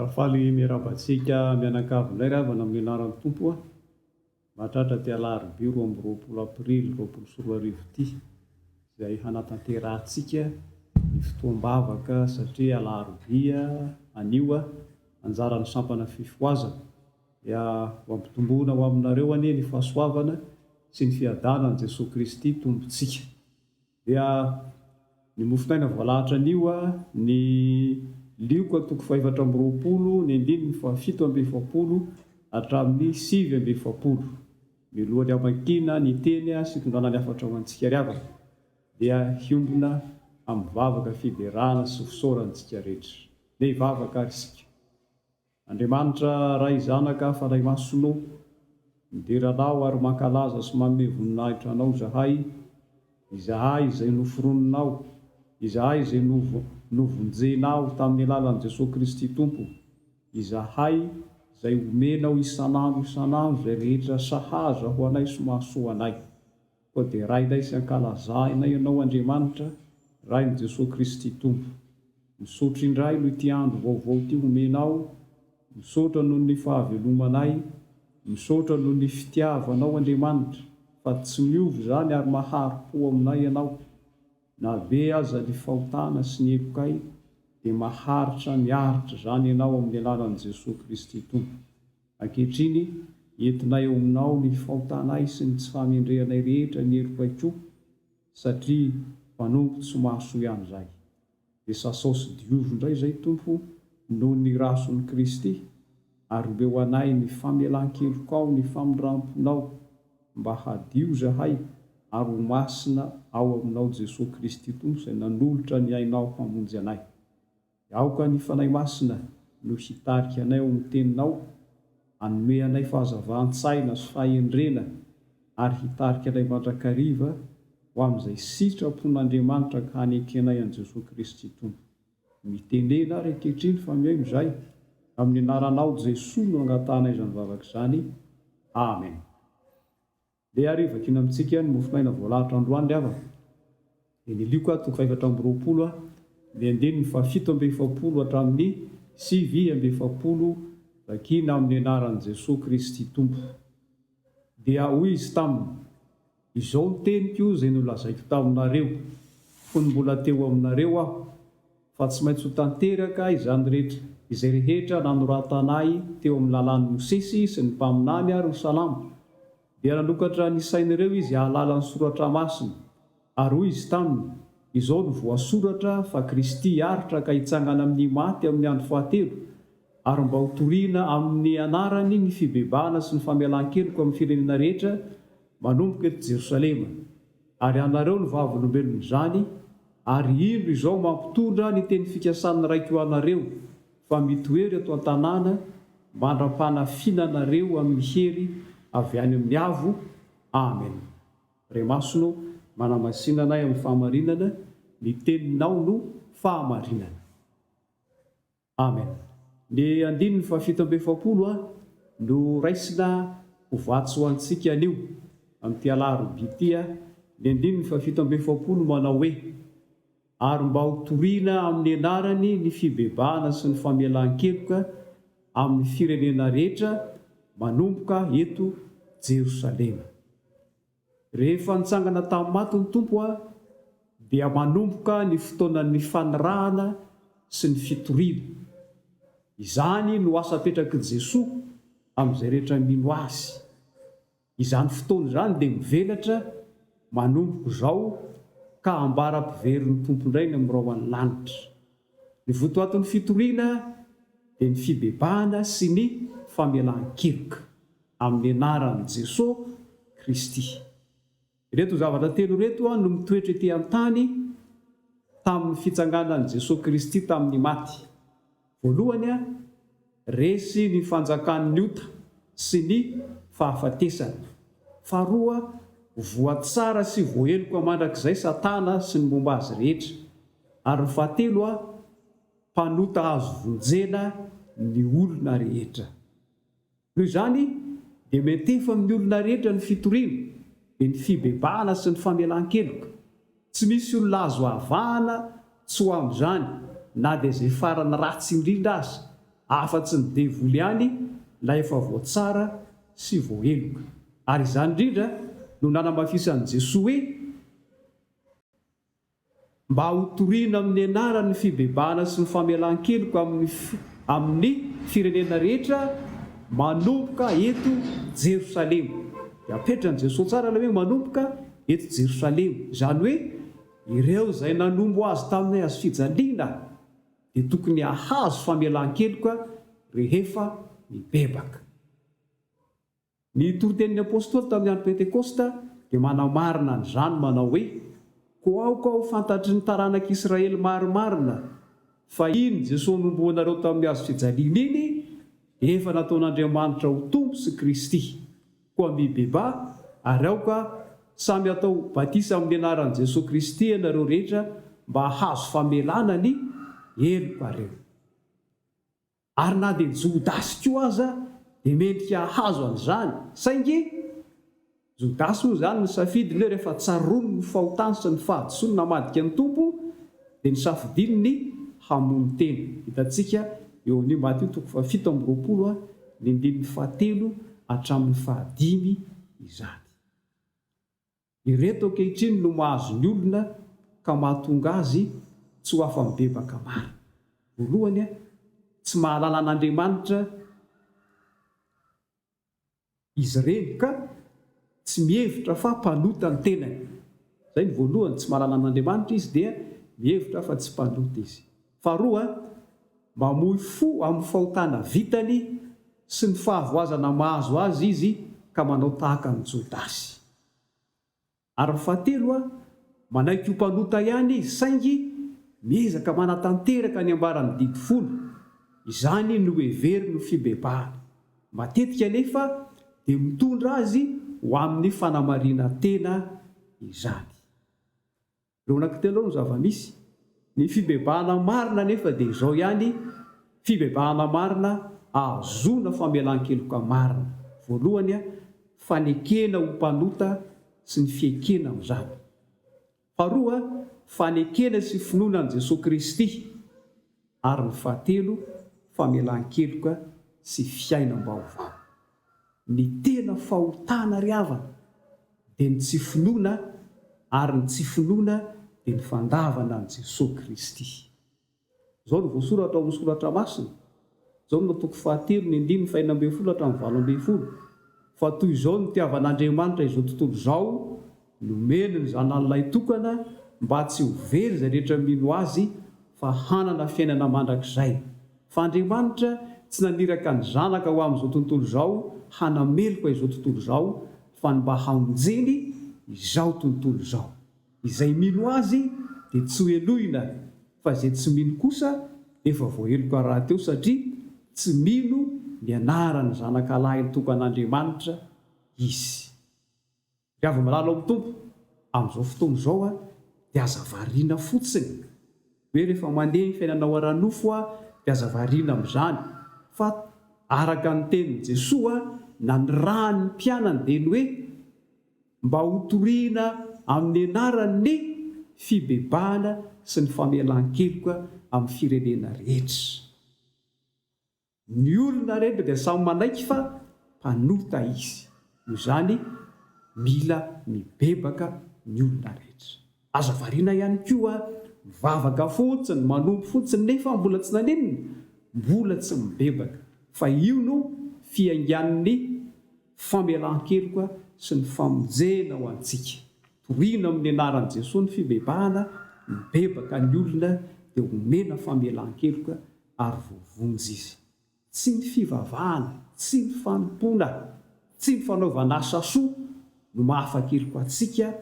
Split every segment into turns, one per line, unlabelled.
Faly miarabantsika mianakavonay ravana amin'ny anaran'ny tompo a mahatratra ty alarobia 20 aprily 2024 izay hanatanterantsika ny fotoam-bavaka satria alarobia anio a anjara ny sampana fifoazana dia mampitomboana ho aminareo anie ny fahasoavana sy ny fiadanan'i Jesosy Kristy tompontsika. Dia ny mofinaina voalahatra anio a ny lioka toko 420 ny andininy fa 720 hatramin'ny 720 milohany amakina ny teny sy tondrana ny afatra ho antsika riavana dia hiombona amin'ny vavaka fiderana sy fisaorantsika rehetra. Dia hivavaka ary isika. Andriamanitra ray zanaka fanahy masonao mideranao ary mankalaza sy manome voninahitra anao zahay izay noforononao izahay izay novonjenao tamin'ny alalan'i Jesosy Kristy tompo izahay izay omenao isanandro izay rehetra sahaza ho anay sy mahasoa anay koa dia rainay sy ankalazanay ianao Andriamanitra rain'i Jesosy Kristy tompo. Misaotra indray no ity andro vaovao ity omenao, misaotra noho ny fahavelomanay, misaotra noho ny fitiavanao Andriamanitra fa tsy miovy zany ary mahari-po aminay ianao na be aza ny fahotana sy ny elokay dia maharitra miaritra zany ianao amin'ny alalan'i Jesosy Kristy tompo. Ankehitriny entinay eo aminao ny fahotanay sy ny tsy fahamendrehanay rehetra ny elokay koa satria mpanompo tsy mahasoa ihany zay. Dia sasao sy diovy indray zay tompo noho ny rason'i Kristy ary omeo anay ny famelan-kelokao ny famindramponao mba hadio zahay ary ho masina ao aminao Jesosy Kristy tompo izay nanolotra ny ainao hamonjy anay. Aoka ny fanahy masina no hitarika anay ao amin'ny teninao, hanome anay fahazavahan-tsaina sy fahendrena ary hitarika anay mandrakariva ho amin'izay sitrapon'Andriamanitra ka hanekenay an'i Jesosy Kristy tompo. Mitenena ary ankehitriny fa mihaino izay amin'ny anaranao Jesosy no angatanay izany vavaka izany. Amen. Dia arivakina amintsika ny mofinaina voalahatra androany riavana. Dia ny lioka toko 420 ny andininy fa 720 hatramin'ny 720 vakina amin'ny anaran'i Jesosy Kristy tompo. Dia hoy izy taminy, izao ny teniko izay nolazaiko taminareo fony mbola teo aminareo aho fa tsy maintsy ho tanteraka izany rehetra izay rehetra nanoratanay teo amin'ny lalàn'i Mosesy sy ny mpaminany ary ny salamo. Dia nanokatra ny sainareo izy hahalala ny soratra masina ary hoy izy taminy, izao no voasoratra fa Kristy aritra ka hitsangana amin'ny maty amin'ny andro fahatelo ary mba ho toriana amin'ny anarany ny fibebahana sy ny famelan-keloko amin'ny firenena rehetra manomboka eto Jerosalema. Ary anareo ny vavolombelona izany ary ino izao mampitondra ny teny fikasana raiko eo anareo fa mitoery ato an-tanàna mandra-panafinanareo amin'ny hery avy any amin'ny avo. Amen. Ray masonao manamasinanay amin'ny fahamarinana, ny teninao no fahamarinana. Amen. Ny andininy fa 720 no raisina ho vatsy ho antsika anio amin'ity alarobia ity a. Ny andininy fa 720 manao hoe ary mba ho toriana amin'ny anarany ny fibebahana sy ny famelan-keloka amin'ny firenena rehetra manomboka eto Jerosalema. Rehefa nitsangana tamin'ny maty ny tompo a dia manomboka ny fotoanan'ny fanirahana sy ny fitoriana. Izany no asa petraky Jesosy amin'izay rehetra mino azy. Izany fotoana izany dia mivelatra manomboka izao ka ambara-piveriny tompo indray ny amin'ny rahoan'ny lanitra. Ny votoatin'ny fitoriana dia ny fibebahana sy ny famelan-keloka amin'ny anaran'i Jesosy Kristy. Reto zavatra telo reto no mitoetra ety an-tany tamin'ny fitsanganan'i Jesosy Kristy tamin'ny maty. Voalohany a, resy ny fanjakan'ny ota sy ny fahafatesana. Faharoa, voatsara sy voaheloka mandrakizay Satana sy ny momba azy rehetra. Ary ny fahatelo a, mpanota azo vonjena ny olona rehetra. Noho izany dia metefa amin'ny olona rehetra ny fitoriana, dia ny fibebahana sy ny famelan-keloka. Tsy misy olona azo avahana tsy ho amin'izany na dia izay farany ratsy indrindra azy afa-tsy ny devoly ihany la efa voatsara sy voaheloka. Ary izany indrindra no nanamafisan'i Jesosy hoe mba hotoriana amin'ny anarany fibebahana sy ny famelan-keloka amin'ny firenena rehetra manomboka eto Jerosalema. Apetrany Jesosy tsara la hoe manomboka eto Jerosalema, izany hoe ireo izay nanombo azy tamin'ny azo fijaliana dia tokony hahazo famelan-keloka rehefa mibebaka. Ny toritenin'ny apôstôly tamin'ny andro Pentekosta dia manamarina an'izany manao hoe ko aoka ho fantatry ny taranak'Israely marimarina fa iny Jesosy nomboanareo tamin'ny azo fijaliana iny efa nataon'Andriamanitra ho tompo sy Kristy. Koa mibeba ary aoka samy atao batisa amin'ny anaran'i Jesosy Kristy ianareo rehetra mba hahazo famelana ny heloka reo. Ary na dia Jodasy koa aza dia mendrika hahazo an'izany, saingy Jodasy moa izany ny safidy ilay rehefa tsaroany ny fahotany sy ny fahadisoany namadika ny tompo dia ny safidiny ny hamono tena. Hitantsika eo amin'ny Matteo 7:20 ny 7 hatramin'ny 15 izany. Ireto ankehitriny no mahazo ny olona ka mahatonga azy tsy ho afa-mibebaka maro. Voalohany, tsy mahalala an'Andriamanitra izy ireny ka tsy mihevitra fa mpanota ny tenany. Izay ny voalohany, tsy mahalala an'Andriamanitra izy dia mihevitra fa tsy mpanota izy. Faharoa, mamoy fo amin'ny fahotana vitany sy ny fahavoazana mahazo azy izy ka manao tahaka ny Jodasy. Ary fahatelo, manaiky ho mpanota ihany izy saingy miezaka manatanteraka ny ambaran'ny didy folo. Izany no heveriny ny fibebahana. Matetika anefa dia mitondra azy ho amin'ny fanamarina tena izany. Ireo anankitelo no zava-misy. Ny fibebahana marina nefa dia izao ihany, fibebahana marina ahazona famelan-keloka marina. Voalohany, fanekena ho mpanota sy ny fiekena amin'izany. Faharoa, fanekena sy finoana an' Jesosy Kristy. Ary ny fahatelo, famelan-keloka sy fiainam-baovao. Ny tena fahotana ry havana dia ny tsy finoana, ary ny tsy finoana dia ny fandavana an' Jesosy Kristy. Izao no voasoratra ao amin'ny soratra masina. Izao no toko 7:5-12. Fa toy izao no tiavan'Andriamanitra izao tontolo izao, nomeny ny zanan'ilay tokana mba tsy ho very izay rehetra mino azy fa hanana fiainana mandrakizay. Fa Andriamanitra tsy naniraka ny zanaka ho amin'izao tontolo izao hanameloka izao tontolo izao, fa ny mba hamonjeny izao tontolo izao. Izay mino azy dia tsy ho eloina, fa izay tsy mino kosa efa voaheloka rahateo satria tsy mino ny anaran'ny zanakalahy nitokan'Andriamanitra izy. Ry avy malala ao Tompo, amin'izao fotoana izao dia aza variana fotsiny. Hoe rehefa mandeha ny fiainanao ara-nofo dia aza variana amin'izany. Fa araka ny tenin'i Jesosy na ny rahan'ny mpianany dia ny hoe mba hotoriana amin'ny anarany fibebahana sy ny famelan-keloka amin'ny firenena rehetra. Ny olona rehetra dia samy manaiky fa mpanota izy. Noho izany mila mibebaka ny olona rehetra. Aza variana ihany koa mivavaka fotsiny, manompo fotsiny nefa mbola tsy nanenina, mbola tsy mibebaka. Fa io no fiaingan'ny famelan-keloka sy ny famonjena ho antsika. Toriana amin'ny anaran'i Jesosy ny fibebahana, mibebaka ny olona dia homena famelan-keloka ary voavonjy izy. Tsy ny fivavahana, tsy ny fanompoana, tsy ny fanaovana asa soa no mahafa-keloka antsika,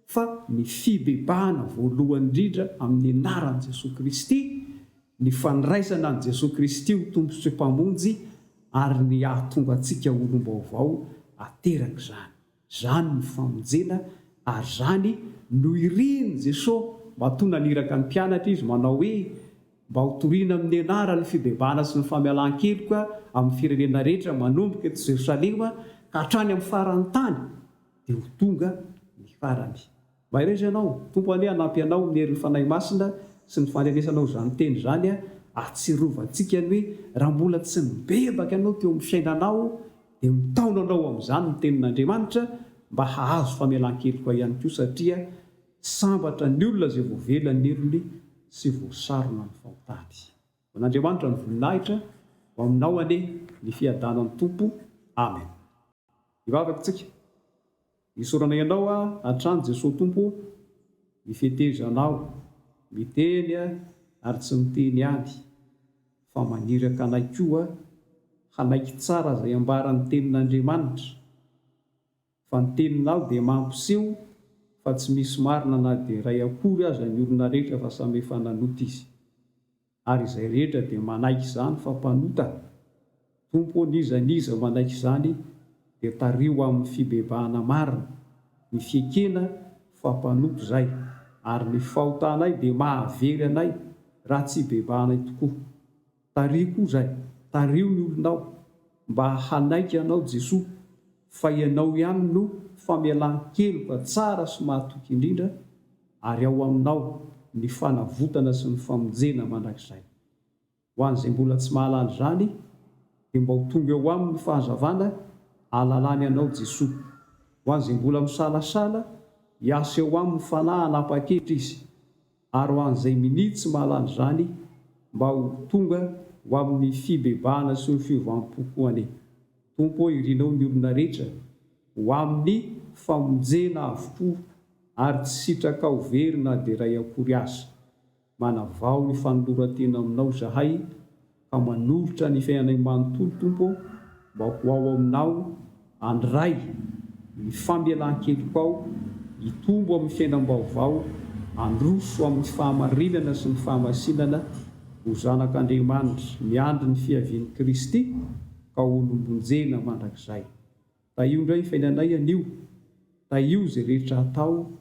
fa ny fibebahana voalohany indrindra amin'ny anaran'i Jesosy Kristy, ny fandraisana an' Jesosy Kristy ho tompo sy mpamonjy, ary ny ahatonga antsika olom-baovao ateraka izany. Izany ny famonjena, ary izany no iriny Jesosy mba tonaniraka ny mpianatra izy manao hoe mba ho toriana amin'ny anarany fibebahana sy ny famelan-keloka amin'ny firenena rehetra manomboka eto Jerosalema ka hatrany amin'ny faran'ny tany, dia ho tonga ny farany. Mba irery ianao, Tompo anie hanampy anao amin'ny herin'ny fanahy masina sy ny fandrenesanao izany teny izany atsiarovantsika ny hoe raha mbola tsy mibebaka ianao teo amin'ny fiainanao dia mitaona anao amin'izany ny tenin'Andriamanitra mba hahazo famelan-keloka ihany koa, satria sambatra ny olona izay voavelany elony sy voasarona ny fahotany. N'Andriamanitra ny voninahitra ho aminao ane ny fiadanan'ny Tompo. Amen. Ivavaka-tsika. Isorana ianao hatrany Jesosy Tompo mifetezanao, miteny ary tsy miteny ihany, fa maniraka anay koa hanaiky tsara izay ambaran'ny tenin'Andriamanitra. Fa ny teninao dia mampiseho fa tsy misy marina na dia ray akory aza ny olona rehetra fa samy efa nanota izy. Ary izay rehetra dia manaiky izany fa mpanota. Tompo niza manaiky izany dia tario amin'ny fibebahana marina, ny fiekena fa mpanoto izay, ary ny fahotanay dia mahavery anay raha tsy bebahanay tokoa. Tario koa izay, tario ny olonao mba hanaiky anao Jesosy, fa ianao ihany no famelan-keloka tsara sy mahatoky indrindra, ary ao aminao ny fanavotana sy ny famonjena mandrakizay. Ho an'izay mbola tsy mahalala izany dia mba ho tonga eo amin'ny fahazavana ahalalany anao Jesosy. Ho an'izay mbola misalasala, hiasa eo amin'ny fanahy hanapa-kevitra izy. Ary ho an'izay minitsy mahalala izany, mba ho tonga ho amin'ny fibebahana sy ny fiovam-po. Tompo irinao ny olona rehetra ho amin'ny famonjena avokoa, ary tsy sitraka ho very na dia ray akory aza. Manavao ny fanoloran-tena aminao zahay, ka manolotra ny fiainanay manontolo Tompo, mba ho ao aminao andray ny famelan-keloka ao, hitombo amin'ny fiainam-baovao, androso amin'ny fahamarinana sy ny fahamasinana, ho zanak'Andriamanitra miandry ny fiavian'i Kristy, ka olombonjena mandrakizay. Taio indray fiainanay anio, taio izay rehetra atao,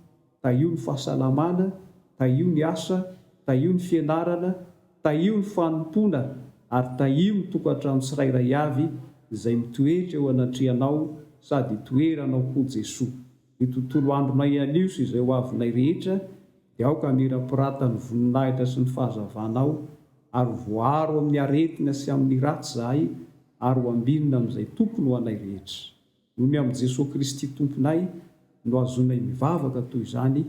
taio ny fahasalamana, taio ny asa, taio ny fianarana, taio ny fanompona, ary taio ny tokantrano tsirairay avy izay mitoetra eo anatrehanao sady toeranao koa Jesosy. Ny tontolo andronay anio sy izay ho avinay rehetra dia aoka mira-pirata ny voninahitra sy ny fahazavanao, ary voaro amin'ny aretina sy amin'ny ratsy zahay, ary ho ambinina amin'izay tokony ho anay rehetra. Nohony amin'i Jesosy Kristy Tomponay no azonay mivavaka toy izany,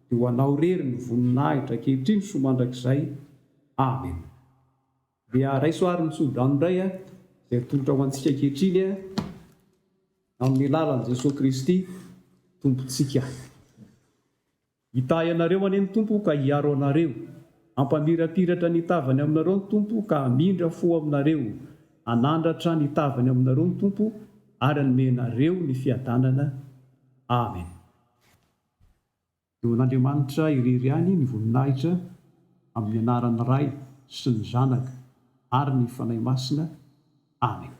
dia ho anao rery ny voninahitra ankehitriny sy mandrakizay. Amen. Dia raisoary ny tsodrano indray izay tolotra ho antsika ankehitriny amin'ny alalan'i Jesosy Kristy Tompontsika. Hitahy anareo anie ny Tompo ka hiaro anareo, hampamirapiratra ny tavany aminareo ny Tompo ka hamindra fo aminareo, hanandratra ny tavany aminareo ny Tompo ary hanomenareo ny fiadanana. Amen. Eo an'Andriamanitra irery ihany ny voninahitra amin'ny anaran'ny Ray sy ny Zanaka ary ny fanahy masina. Amen.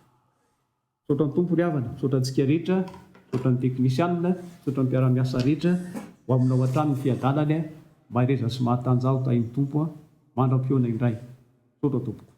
Misaotra ny Tompo ny havana, misaotra antsika rehetra, misaotra ny teknisianina, misaotra ny mpiara-miasa rehetra ho aminao hatrany ny fiadanany, mahereza sy mahatanjao tahin'ny Tompo mandram-peona indray. Misaotra Tompo.